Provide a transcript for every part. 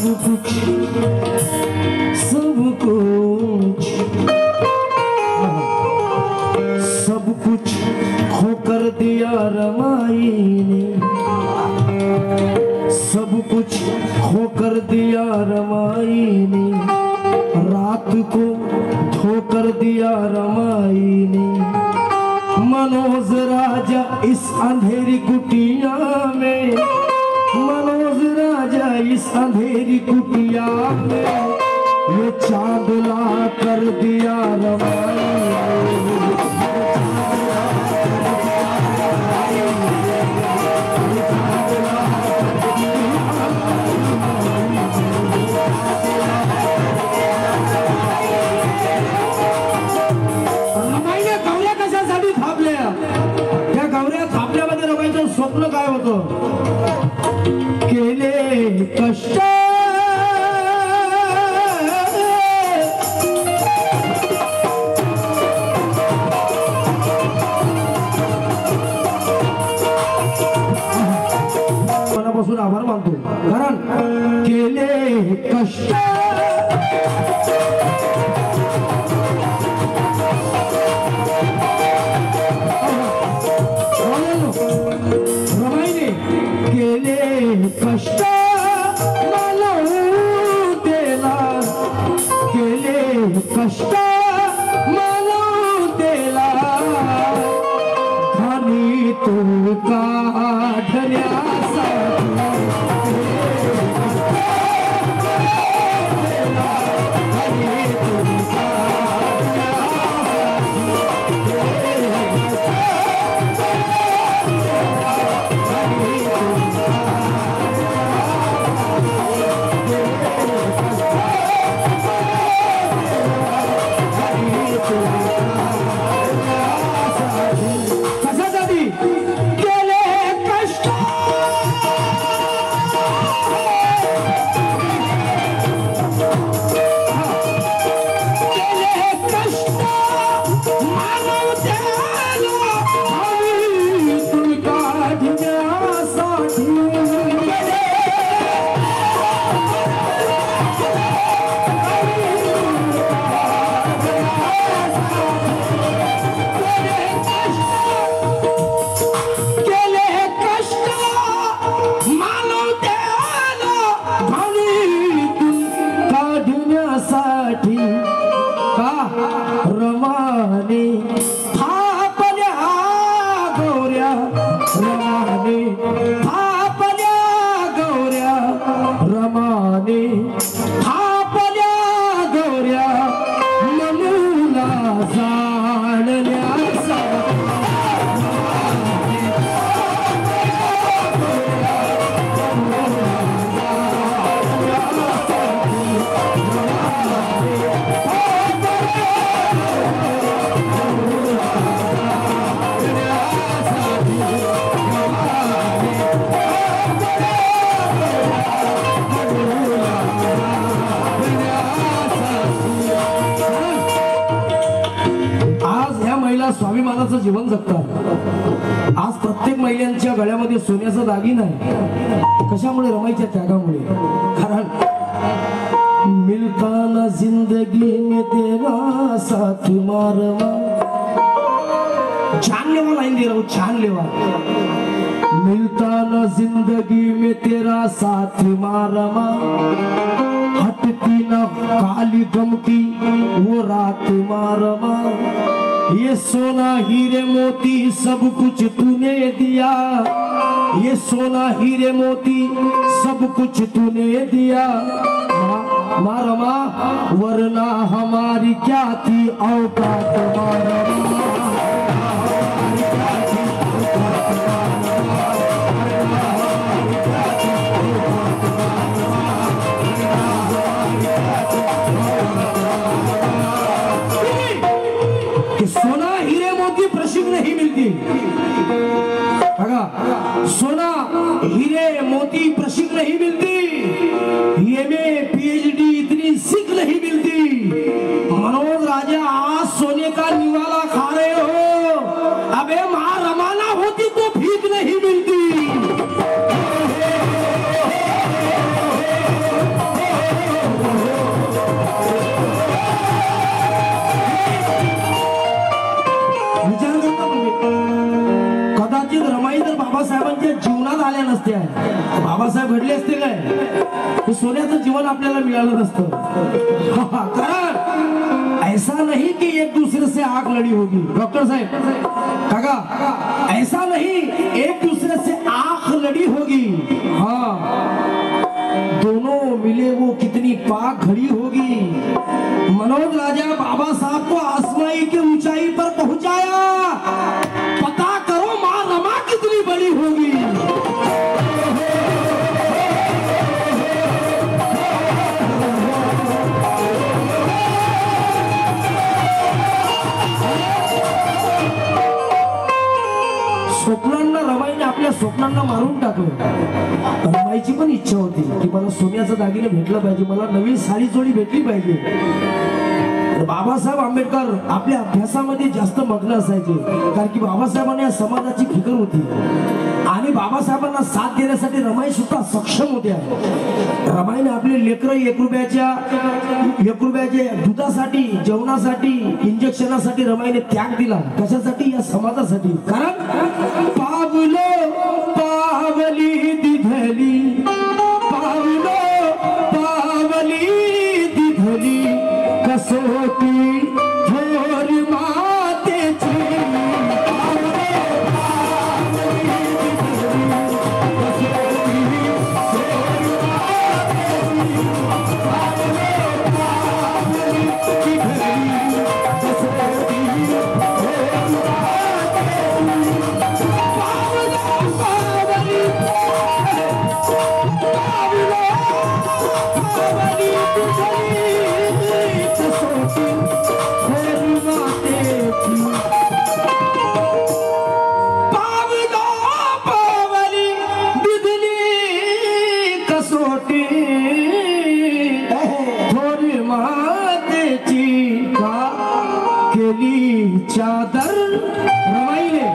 सब कुछ होकर दिया रमाई ने, सब कुछ होकर दिया रमाई ने, रात को धोकर दिया रमाई ने। मनोज राजा इस अंधेरी कुटिया में, मनोज राजा इस अंधेरी कुटिया में, ये चांद ला कर दिया रमाई। स्वप्न काय होतं? केले कष्ट मनापासून आभार मानतो, कारण केले कष्ट कष्ट मला देला, केले कष्ट मला देला, खाली तू काढण्यासाठी रमाने थापल्या गौऱ्या, रमाने थापल्या गौऱ्या, रमाने थापल्या गौऱ्या, मनूला जाणण्यासाठी स्वाभिमानाचं जीवन जगतात। आज प्रत्येक महिलांच्या गळ्यामध्ये सोन्याचा दागिना आहे, कशामुळे? रमाईच्या त्यागामुळे। कारण मिलता ना जिंदगी में तेरा साथ मारमा, जानलेवा लाइन दे रहा हूँ, जानलेवा। मिलता ना जिंदगी में तेरा साथ मारमा, हटती ना काली गमती वो रात मारमा, ये सोना हीरे मोती सब कुछ तूने दिया, ये सोना हीरे मोती सब कुछ तूने दिया, मारमा वरना हमारी क्या थी औकात मारमा। सोना हीरे मोती प्रशिक नहीं मिलती, सोना हीरे मोती प्रशिक नहीं मिलती, एमए पीएचडी इतनी सीख नहीं मिलती। मनोज राजा आज सोने का निवाला खा रहे हो, अबे मां रमाना होती तो भीख नहीं मिलती। बाबासाहेबांच्या जीवनात आल्या नसत्या, बाबासाहेब घडले असते काय, सोन्याचं जीवन आपल्याला मिळालं नसतं. कारण ऐसा नहीं कि एक दूसरे से आग लड़ी होगी. डॉक्टर साहेब काका, ऐसा नहीं एक दूसरे से आग लड़ी होगी, हाँ दोनों मिले वो कितनी पाक खड़ी होगी. मनोज राजा बाबा साहब को आसमाई की ऊंचाई पर पहुंचाया, पता करो मां रमा कितनी बड़ी होगी. स्वप्नांना रमाईने आपल्या स्वप्नांना मारून टाकलं. रमाईची पण इच्छा होती की मला सोन्याचा दागिने भेटला पाहिजे, मला नवीन साडी जोडी भेटली पाहिजे. बाबासाहेब आंबेडकर आपल्या अभ्यासामध्ये जास्त मग्न असायचे, कारण की बाबासाहेबांना या समाजाची फिकर होती आणि बाबासाहेबांना साथ देण्यासाठी रमाई सुद्धा सक्षम होत्या. रमाईने आपले लेकरं एक रुपयाचे दुधासाठी, जेवणासाठी, इंजेक्शनासाठी रमाईने त्याग दिला. कशासाठी? या समाजासाठी. कारण पावलो पावली दिधली, पावलो पावली दिधली कसोटी थोर मातेची. चादर रमाईने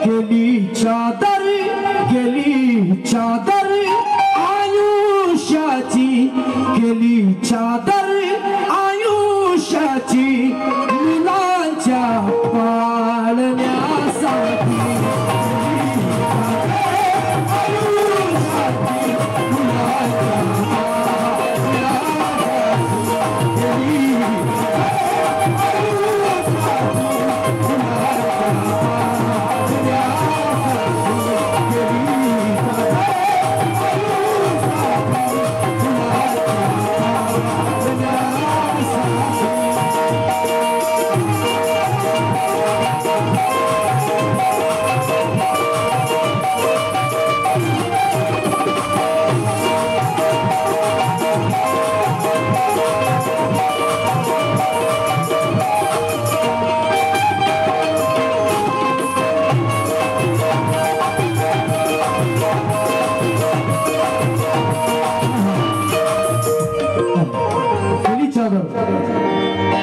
केली, चादर केली, चादर आयुष्याची केली, चादर आयुष्याची मुलांच्या पाळण्यासाठी.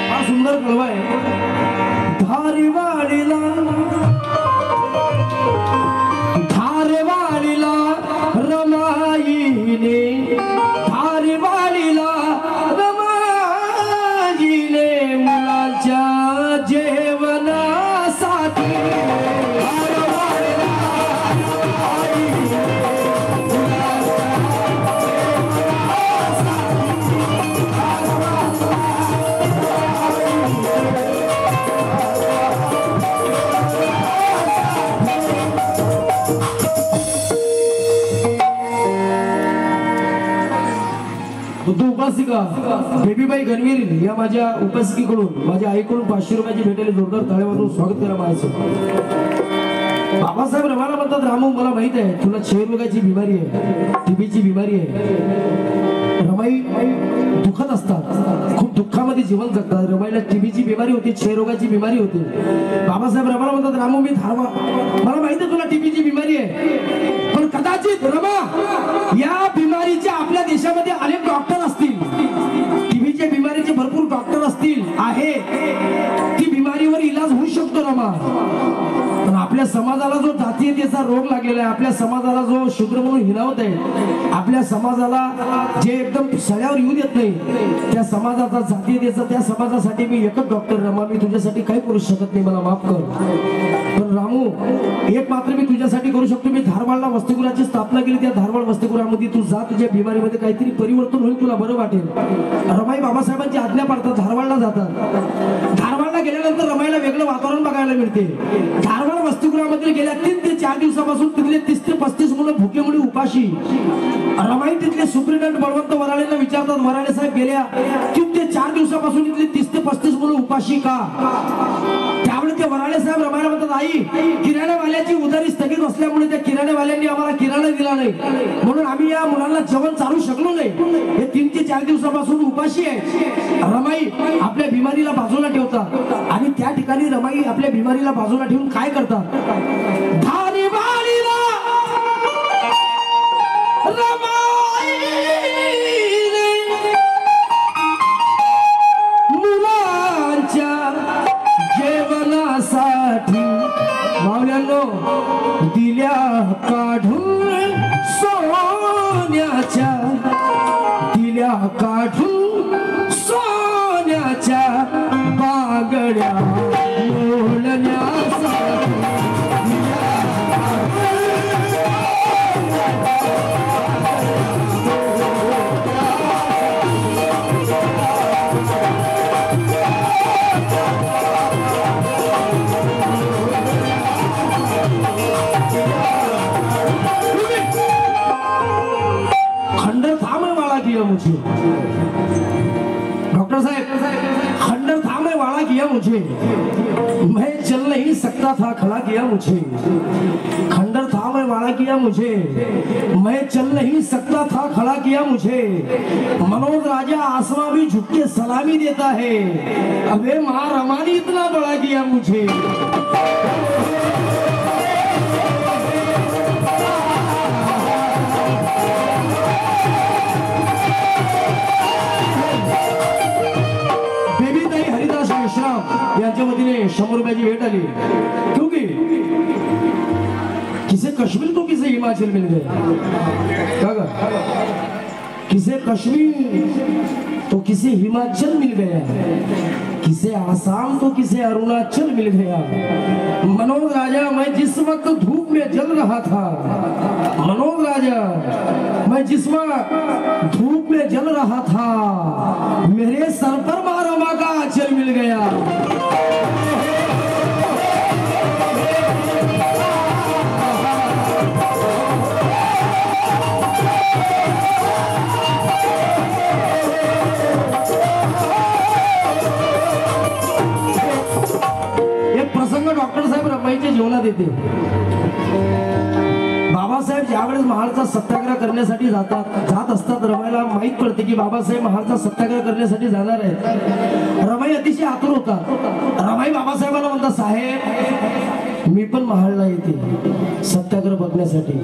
हा सुंदर कळवा आहे. धारवाडीला धारवाडीला रमाईने, धारवाडीला रमाईने मुलांच्या जेवणासाठी. उपासिका बेबीबाई गणवीर या माझ्या उपासिकेकडून, माझ्या आईकडून 500 रुपयाची भेटेल. जोरदार टाळ्या वाजवून स्वागत करा माझं. बाबासाहेब रमाला म्हणतात, रामू मला माहित आहे तुला क्षयरोगाची बिमारी आहे, टीबीची बिमारी आहे. रमाई दुखत असतात, खूप दुःखामध्ये जीवन जगतात. रमाईला टीबीची बिमारी होती, क्षयरोगाची बिमारी होती. बाबासाहेब रमाला म्हणतात, रामू मी धारवा, मला माहित आहे तुला टीबीची बिमारी आहे, पण कदाचित रमा या बिमारीच्या आपल्या देशामध्ये अनेक डॉक्टर असतील, टीबीच्या बिमारीचे भरपूर डॉक्टर असतील, आहे ती बिमारीवर इलाज होऊ शकतो रमा, पण आपल्या समाजाला जो जातीयतेचा रोग लागलेला आहे, आपल्या समाजाला जो शूद्र म्हणून हिरावत आहे, आपल्या समाजाला जे एकदम सळ्यावर येऊ देत नाही, त्या समाजाचा जातीयतेचा, त्या समाजासाठी मी एकच डॉक्टर रमा, मी तुझ्यासाठी काही करू शकत नाही, मला माफ कर. पण रामू, एक मात्र मी तुझ्यासाठी करू शकतो. मी धारवाडला वसतिगृहाची स्थापना केली. त्या धारवाड वसतिगृहामध्ये तू जा, तुझ्या बिमारीमध्ये काहीतरी परिवर्तन होईल, तुला बरं वाटेल. रमाई बाबासाहेबांची आज्ञा पाळतात, धारवाडला जातात. धारवाडला गेल्यानंतर रमाईला वेगळं वातावरण बघायला मिळते. धारवाड वसतिगृहामध्ये गेल्या 3 ते 4 दिवसापासून तिथले 30 ते 35 मुलं भुकेमुळे उपाशी. रमाई तिथले सुप्रिटेंडंट बळवंत वराळेंना विचारतात, वराळे साहेब गेल्या 3 ते 4 दिवसापासून इथले 30 ते 35 मुलं उपाशी का? त्यावेळी ते वराळे साहेब रमाईला म्हणतात, आई, किराणावाल्याची उधारी स्थगित असल्यामुळे त्या किराणावाल्यांनी आम्हाला किराणा दिला नाही, म्हणून आम्ही या मुलांना जेवण चालू शकलो नाही. हे 3 ते 4 दिवसापासून उपाशी आहे. रमाई आपल्या बिमारीला बाजूला ठेवतात आणि त्या ठिकाणी रमाई आपल्या बिमारीला बाजूला ठेवून काय करतात? धारीवाडीला मुलांच्या जेवणासाठी मावल्यानो दिल्या काढून सोन्याच्या, दिल्या काढून सोन्याच्या बांगड्या मोडण्यासाठी. खंडर थाम है वाला किया मुझे, डॉक्टर साहब, खंडर थाम है वाला किया मुझे, मैं चल नहीं सकता था खड़ा किया मुझे. खंडर थाम है वाला किया मुझे, मैं चल नहीं सकता था खड़ा किया मुझे. मनोज राजा आसमां भी झुक के सलामी देता है, अबे माँ रमा ने इतना बड़ा किया मुझे. यांच्या वतीने 100 रुपयाची भेट आली. क्योंकि किसे कश्मीर तो किसे हिमाचल मिल गया, किसे कश्मीर तो किसे हिमाचल मिल गया, किसे आसाम तो किसे अरुणाचल मिल गया. मनोज राजा, मैं जिस वक्त धूप में जल रहा था, मनोज राजा, मैं जिस वक्त धूप में जल रहा था, मेरे सर पर माँ रमा का आंचल मिल गया. डॉक्टर साहेब रमाईच्या जीवनात येते. बाबासाहेब ज्यावेळेस महाडचा सत्याग्रह करण्यासाठी जात असतात, रमाईला माहित पडते की बाबासाहेब महाडचा सत्याग्रह करण्यासाठी जाणार आहेत. रमाई अतिशय आतुर होता. रमाई बाबासाहेबांना म्हणतात, साहेब मी पण महाडला येते सत्याग्रह बघण्यासाठी.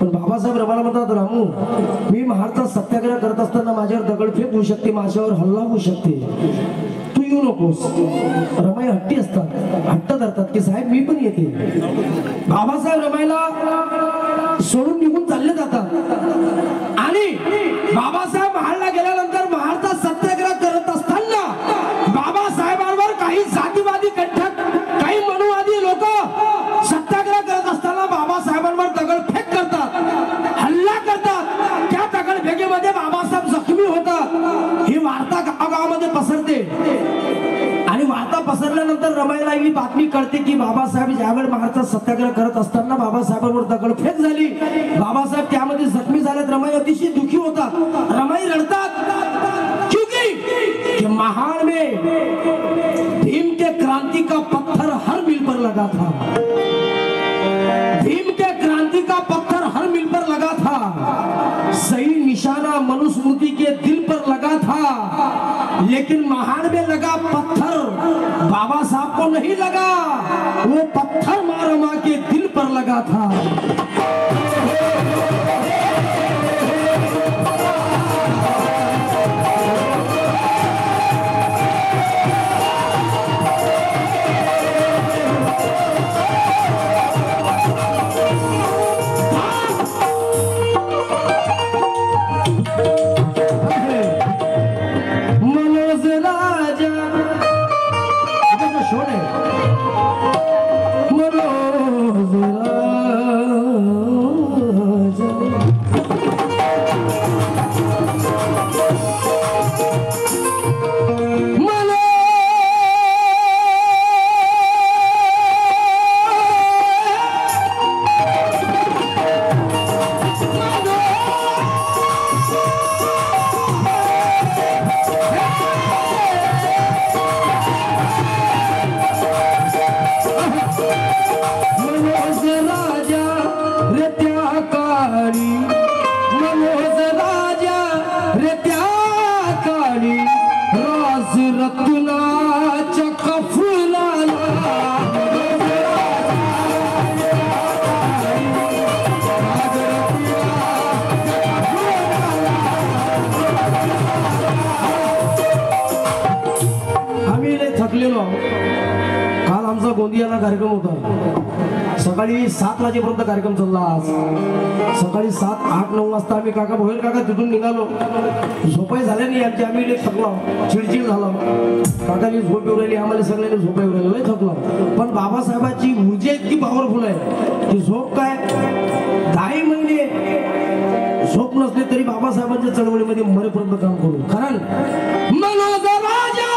पण बाबासाहेब रमाला म्हणतात, रामू, मी महाडचा सत्याग्रह करत असताना माझ्यावर दगडफेक होऊ शकते, माझ्यावर हल्ला होऊ शकते, तू येऊ नकोस. रमाई हट्टी असतात, हट्ट धरतात की साहेब मी पण येते. बाबासाहेब रमाईला सोडून निघून चालले जातात आणि बाबासाहेब महाडला गेल्यानंतर महाडचा सत्याग्रह करत असताना बाबासाहेबांवर काही जातीवादी कंठक, काही मनुवादी लोक सत्याग्रह करत असताना बाबासाहेबांवर दगडफेक करतात, हल्ला करतात. त्या दगडफेकीमध्ये बाबासाहेब जखमी होतात. ही वार्ता गावागावामध्ये पसरते आणि वार्ता पसरल्यानंतर रमाईला ही बातमी कळते की बाबासाहेब ज्यावेळी महाडचा सत्याग्रह करत असताना बाबासाहेबांवर दगडफेक झाली, बाबासाहेब त्यामध्ये जखमी झालेत. रमाई अतिशय दुखी होतात. रमाई रडतात क्योंकि महाड में भीम के क्रांति का पत्थर हर मिल पर लगा था, भीम के क्रांति का पत्थर हर मिल पर लगा था, सही निशाना मनुस्मृति के दिल पर लगा था, लेकिन महाड में लगा पत्थर बाबा साहब को नहीं लगा, वो पत्थर माँ रमा के दिल पर लगा था. काळी मनोज राजा रे त्या काळी राज रत्नाच्या कफनाला आम्ही लय थकलेलो काल आमचा गोंदियाला कार्यक्रम होता सकाळी 7 वाजेपर्यंत कार्यक्रम चालला आज सकाळी 7-8-9 वाजता आम्ही काका भोयर काका तिथून निघालो झोपाई झाल्या नाही आमची आम्ही लय थकलो चिडचिड झालो काकानी झोप येऊ राहिली आम्हाला सगळ्यांनी झोप येऊ राहिली लय थकलो पण बाबासाहेबांची ऊर्जा इतकी पॉवरफुल आहे की झोप काय 10 महिने झोप नसले तरी बाबासाहेबांच्या चळवळीमध्ये मरेपर्यंत काम करू कारण मनोज राजा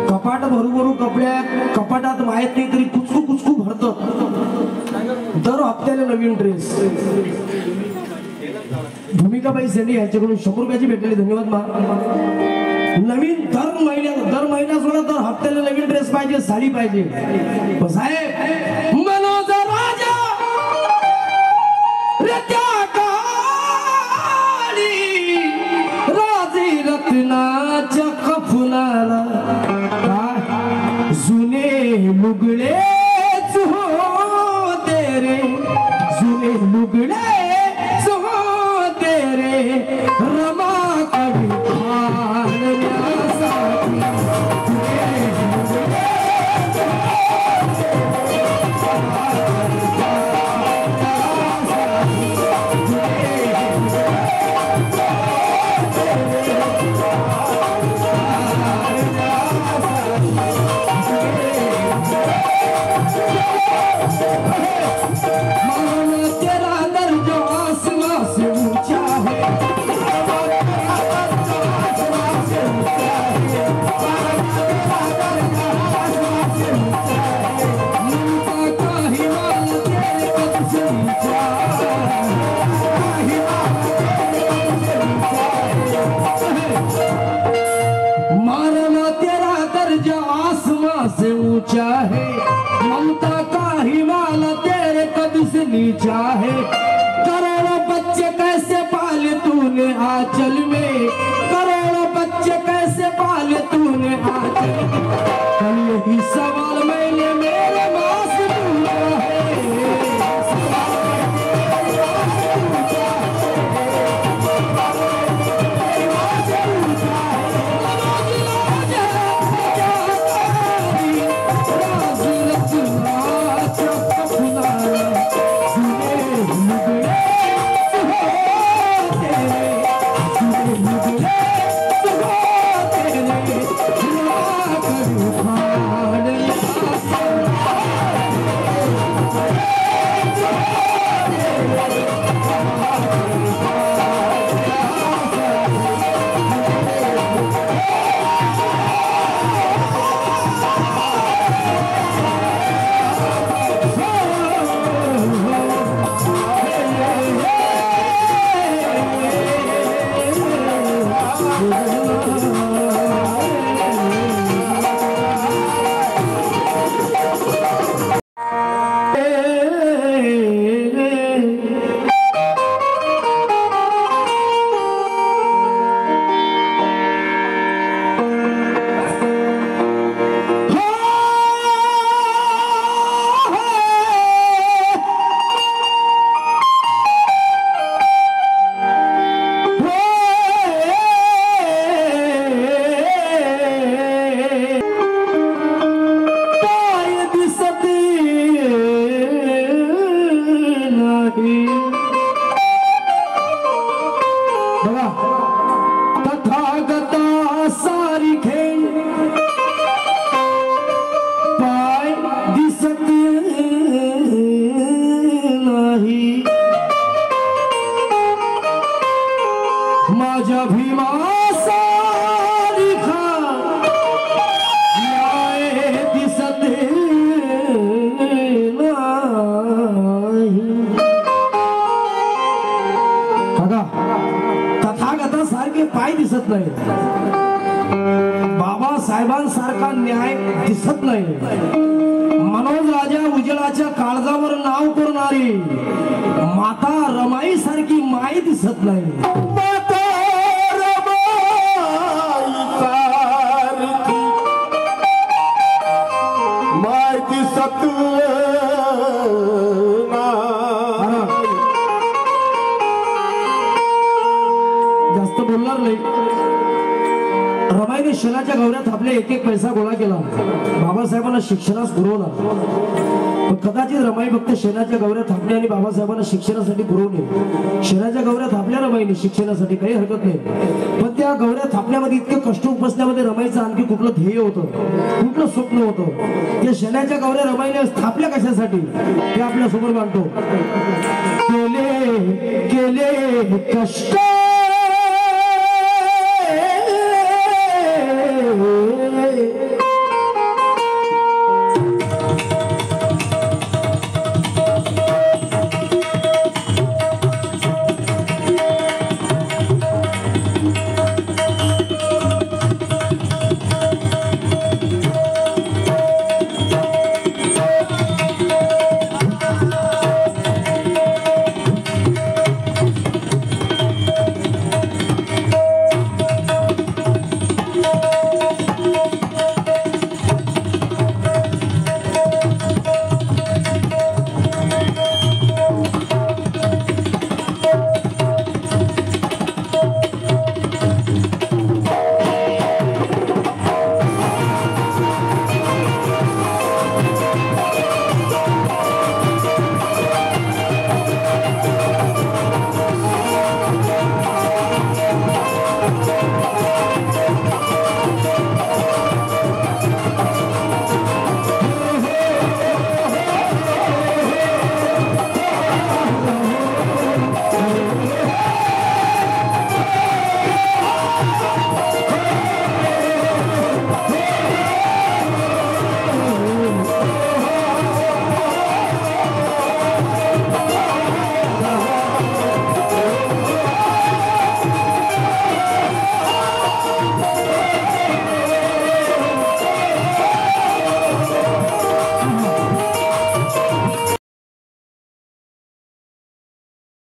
कपाट भरू कपडे कपाटात माहित नाही तरी कुचकू भरत दर हप्त्याला नवीन ड्रेस भूमिकाबाई सेंडी यांच्याकडून 100 रुपयाची भेटलेली धन्यवाद मा नवीन दर महिन्यात सोडा दर हप्त्याला नवीन ड्रेस पाहिजे साडी पाहिजे साहेब मनोज राजा राजे रत्नाच्या कफनाला जुने लुगडेच हो तेरे जुने लुगडेच हो तेरे रमा कवी से ऊंचा है ममता का हिमालय तेरे कद से नीचा है करोड़ों बच्चे कैसे पाले तूने आंचल में करोड़ों बच्चे कैसे पाले तूने आंचल में कल यही सवाल मैंने मेरे माँ से पूछा है Yeah. बाबासाहेबांसारखा न्याय दिसत नाही. मनोज राजा उजळाच्या काळजावर नाव करणारी माता रमाई सारखी माई दिसत नाही. माता रमाई सारखी माय दिसत जास्त बोलणार नाही. रमाईने शेणाच्या गवऱ्यात आपले एक एक पैसा गोळा केला. बाबासाहेबांना शिक्षणास पुरवला. पण कदाचित रमाई फक्त शेणाच्या गवऱ्यात थापणे आणि बाबासाहेबांना शिक्षणासाठी पुरवणे. शेणाच्या गवऱ्यात थापल्या रमाईने शिक्षणासाठी काही हरकत नाही. पण त्या गवऱ्या थापण्यामध्ये इतके कष्ट उपसण्यामध्ये रमाईचं आणखी कुठलं ध्येय होतं, कुठलं स्वप्न होतं. त्या शेणाच्या गवऱ्या रमाईने थापल्या कशासाठी ते आपल्या समोर मांडतो. केले केले कष्ट